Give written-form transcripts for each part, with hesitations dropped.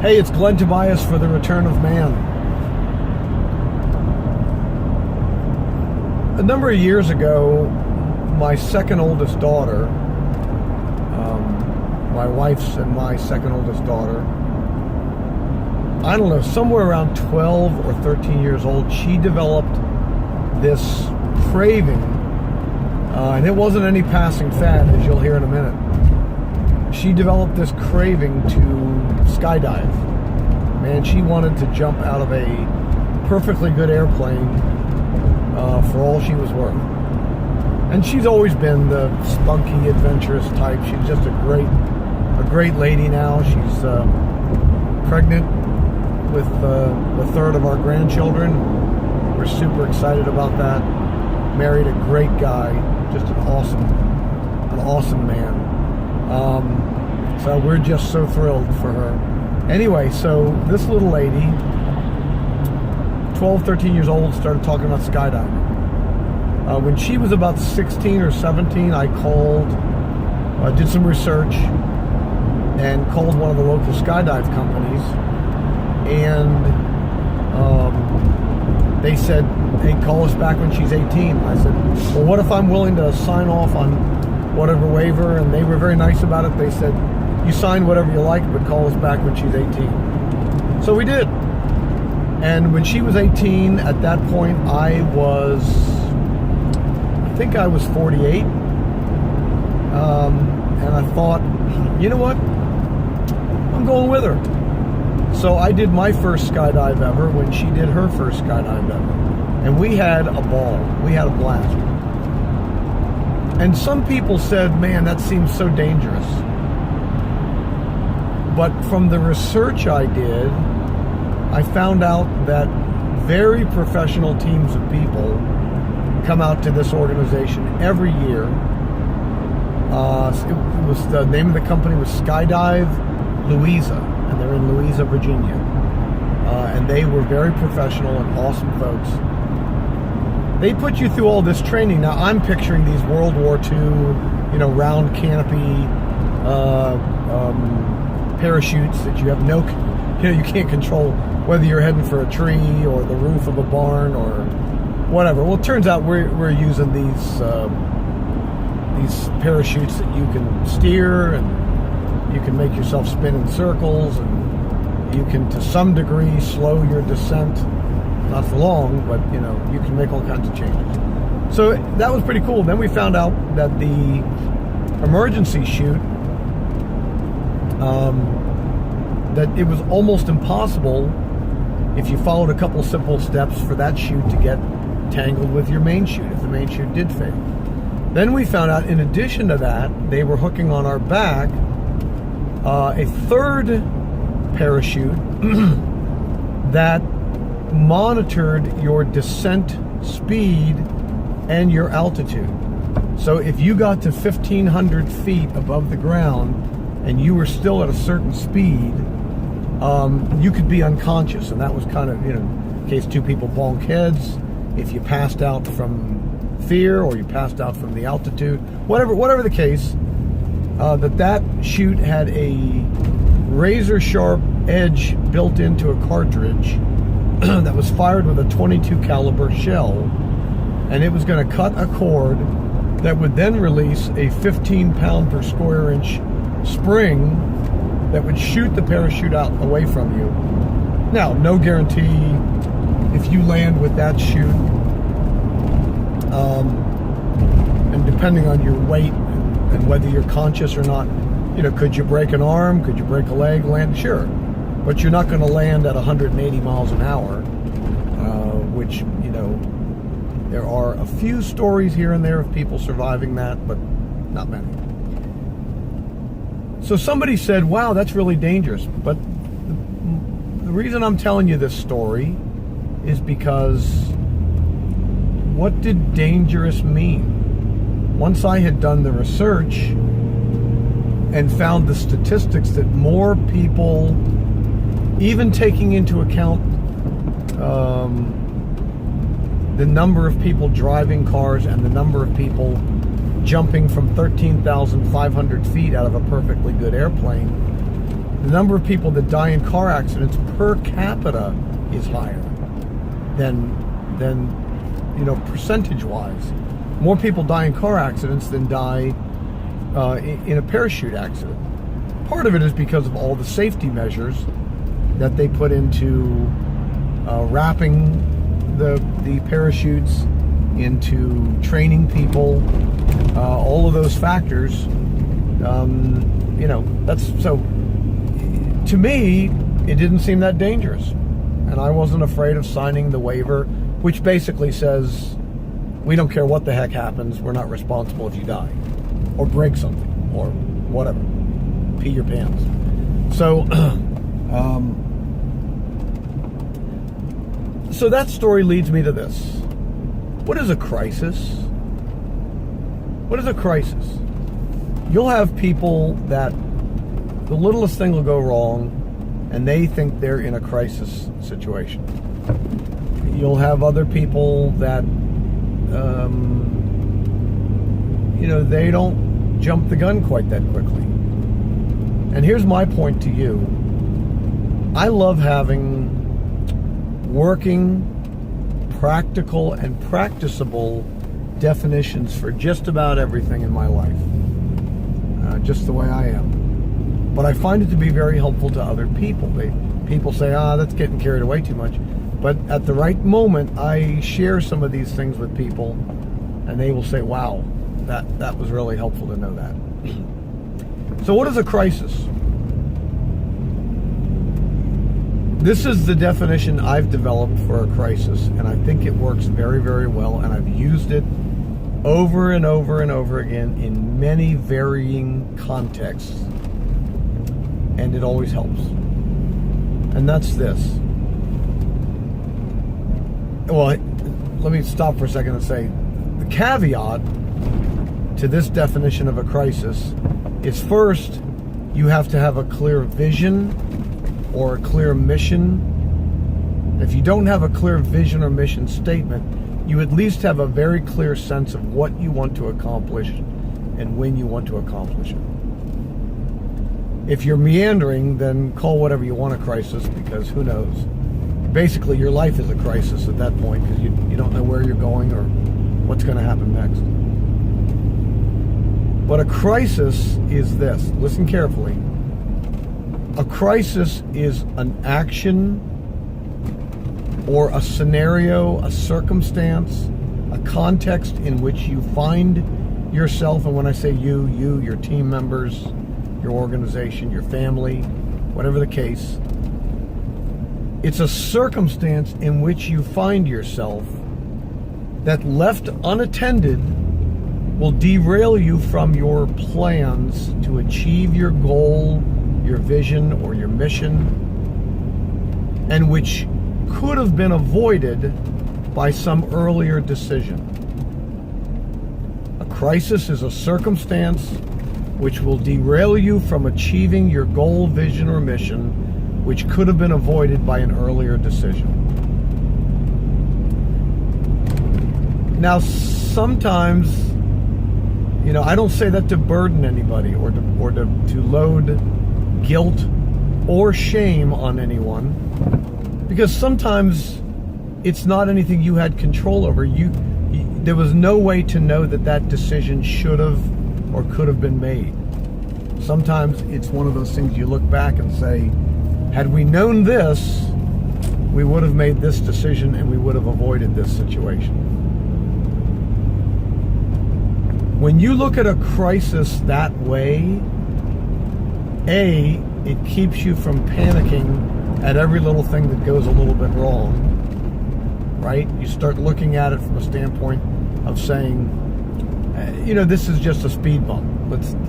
Hey, it's Glenn Tobias for The Return of Man. A number of years ago, my second oldest daughter, my wife's and my second oldest daughter, I don't know, somewhere around 12 or 13 years old, she developed this craving, and it wasn't any passing fad, as you'll hear in a minute. She developed this craving to skydive. Man, she wanted to jump out of a perfectly good airplane for all she was worth. And she's always been the spunky, adventurous type. She's just a great lady now. She's pregnant with the third of our grandchildren. We're super excited about that. Married a great guy, just an awesome man. So we're just so thrilled for her. Anyway, so this little lady, 12, 13 years old, started talking about skydiving. When she was about 16 or 17, I called, did some research, and called one of the local skydive companies, and they said, hey, call us back when she's 18. I said, well, what if I'm willing to sign off on whatever waiver? And they were very nice about it. They said, you sign whatever you like, but call us back when she's 18. So we did. And when she was 18, at that point, I think I was 48. And I thought, you know what? I'm going with her. So I did my first skydive ever when she did her first skydive ever. And we had a ball. We had a blast. And some people said, man, that seems so dangerous. But from the research I did, I found out that very professional teams of people come out to this organization every year. It was the name of the company was Skydive Louisa, and they're in Louisa, Virginia. And they were very professional and awesome folks. They put you through all this training. Now I'm picturing these World War II, round canopy parachutes that you have you can't control whether you're heading for a tree or the roof of a barn or whatever. Well, it turns out we're using these parachutes that you can steer, and you can make yourself spin in circles, and you can, to some degree, slow your descent. Not for long, but you can make all kinds of changes. So that was pretty cool. Then we found out that the emergency chute, that it was almost impossible, if you followed a couple simple steps, for that chute to get tangled with your main chute if the main chute did fail. Then we found out, in addition to that, they were hooking on our back a third parachute that monitored your descent speed and your altitude. So if you got to 1,500 feet above the ground and you were still at a certain speed, you could be unconscious, and that was kind of, in case two people bonk heads, if you passed out from fear or you passed out from the altitude, whatever the case, that chute had a razor sharp edge built into a cartridge that was fired with a .22 caliber shell, and it was going to cut a cord that would then release a 15 pound per square inch spring that would shoot the parachute out away from you. Now, no guarantee if you land with that chute, and depending on your weight and whether you're conscious or not, could you break an arm? Could you break a leg? Land? Sure. But you're not going to land at 180 miles an hour, which, there are a few stories here and there of people surviving that, but not many. So somebody said, wow, that's really dangerous. But the reason I'm telling you this story is because what did dangerous mean? Once I had done the research and found the statistics that more people, even taking into account the number of people driving cars and the number of people jumping from 13,500 feet out of a perfectly good airplane, the number of people that die in car accidents per capita is higher than percentage-wise. More people die in car accidents than die in a parachute accident. Part of it is because of all the safety measures that they put into wrapping the parachutes, into training people, all of those factors. That's so. To me, it didn't seem that dangerous, and I wasn't afraid of signing the waiver, which basically says we don't care what the heck happens. We're not responsible if you die or break something or whatever, pee your pants. So, so that story leads me to this. What is a crisis? What is a crisis? You'll have people that the littlest thing will go wrong and they think they're in a crisis situation. You'll have other people that, they don't jump the gun quite that quickly. And here's my point to you. I love having working, practical, and practicable definitions for just about everything in my life. Just the way I am. But I find it to be very helpful to other people. People say, that's getting carried away too much. But at the right moment, I share some of these things with people, and they will say, wow, that was really helpful to know that. So what is a crisis? This is the definition I've developed for a crisis, and I think it works very, very well, and I've used it over and over and over again in many varying contexts, and it always helps. And that's this. Well, let me stop for a second and say the caveat to this definition of a crisis is, first, you have to have a clear vision or a clear mission. If you don't have a clear vision or mission statement, you at least have a very clear sense of what you want to accomplish and when you want to accomplish it. If you're meandering, then call whatever you want a crisis, because who knows? Basically, your life is a crisis at that point, because you don't know where you're going or what's going to happen next. But a crisis is this. Listen carefully. A crisis is an action or a scenario, a circumstance, a context in which you find yourself. And when I say you, your team members, your organization, your family, whatever the case, it's a circumstance in which you find yourself that, left unattended, will derail you from your plans to achieve your goal, your vision, or your mission, and which could have been avoided by some earlier decision. A crisis is a circumstance which will derail you from achieving your goal, vision, or mission, which could have been avoided by an earlier decision. Now, sometimes, I don't say that to burden anybody or to load guilt or shame on anyone, because sometimes it's not anything you had control over. There was no way to know that decision should have or could have been made. Sometimes it's one of those things you look back and say, had we known this, we would have made this decision and we would have avoided this situation. When you look at a crisis that way, it keeps you from panicking at every little thing that goes a little bit wrong, right? You start looking at it from a standpoint of saying, this is just a speed bump.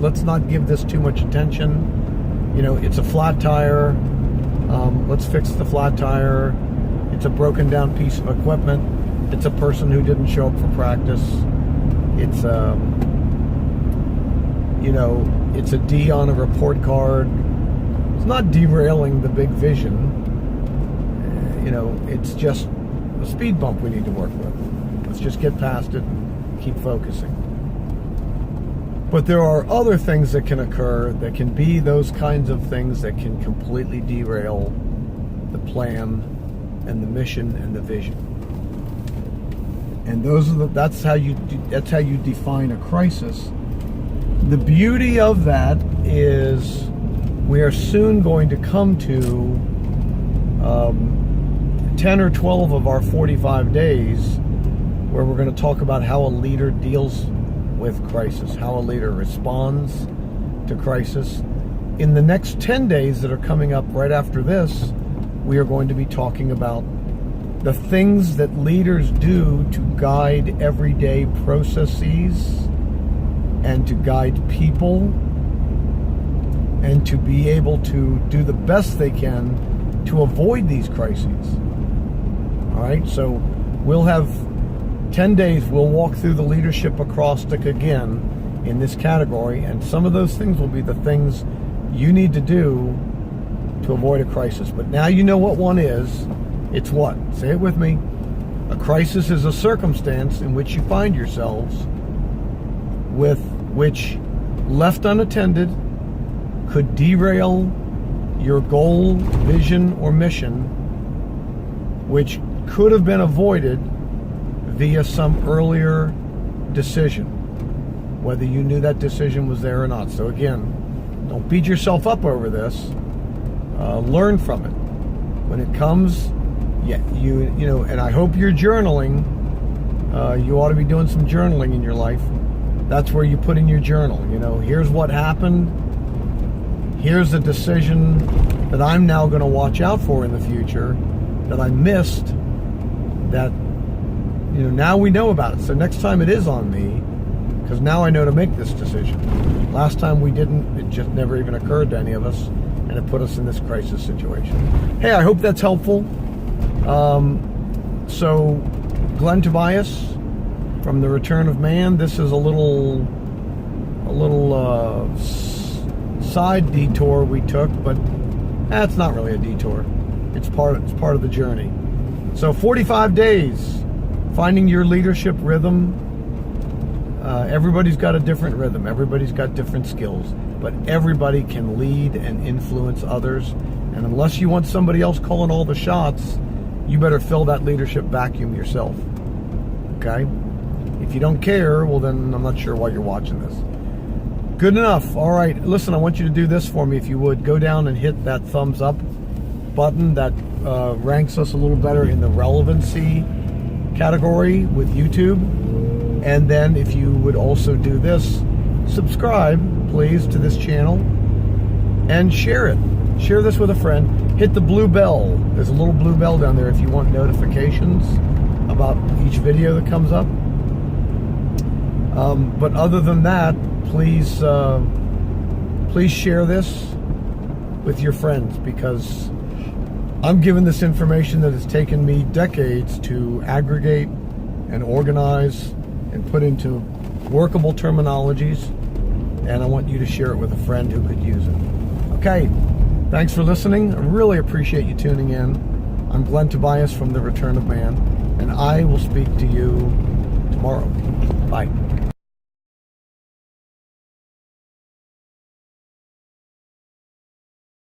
Let's not give this too much attention. It's a flat tire. Let's fix the flat tire. It's a broken down piece of equipment. It's a person who didn't show up for practice. It's it's a D on a report card. It's not derailing the big vision. It's just a speed bump we need to work with. Let's just get past it and keep focusing. But there are other things that can occur that can be those kinds of things that can completely derail the plan and the mission and the vision. And that's how you define a crisis. The beauty of that is we are soon going to come to 10 or 12 of our 45 days where we're going to talk about how a leader deals with crisis, how a leader responds to crisis. In the next 10 days that are coming up right after this, we are going to be talking about the things that leaders do to guide everyday processes and to guide people and to be able to do the best they can to avoid these crises. All right, so we'll have 10 days, we'll walk through the leadership acrostic again in this category, and some of those things will be the things you need to do to avoid a crisis. But now you know what one is. It's what? Say it with me. A crisis is a circumstance in which you find yourselves with which, left unattended, could derail your goal, vision, or mission, which could have been avoided via some earlier decision, whether you knew that decision was there or not. So again, don't beat yourself up over this. Learn from it. When it comes, you know, and I hope you're journaling. You ought to be doing some journaling in your life. That's where you put in your journal. You know, here's what happened. Here's a decision that I'm now going to watch out for in the future that I missed, that, you know, now we know about it. So next time it is on me, because now I know to make this decision. Last time we didn't. It just never even occurred to any of us, and it put us in this crisis situation. Hey, I hope that's helpful. So Glenn Tobias from The Return of Man. This is a little side detour we took, but it's not really a detour. It's part of the journey. So 45 days, finding your leadership rhythm. Everybody's got a different rhythm. Everybody's got different skills, but everybody can lead and influence others. And unless you want somebody else calling all the shots, you better fill that leadership vacuum yourself. Okay? If you don't care, well then I'm not sure why you're watching this. Good enough. All right. Listen, I want you to do this for me if you would. Go down and hit that thumbs up button. That ranks us a little better in the relevancy category with YouTube. And then if you would also do this, subscribe, please, to this channel and share it. Share this with a friend. Hit the blue bell. There's a little blue bell down there if you want notifications about each video that comes up. But other than that, please share this with your friends, because I'm giving this information that has taken me decades to aggregate and organize and put into workable terminologies, and I want you to share it with a friend who could use it. Okay, thanks for listening. I really appreciate you tuning in. I'm Glenn Tobias from The Return of Man, and I will speak to you tomorrow. Bye.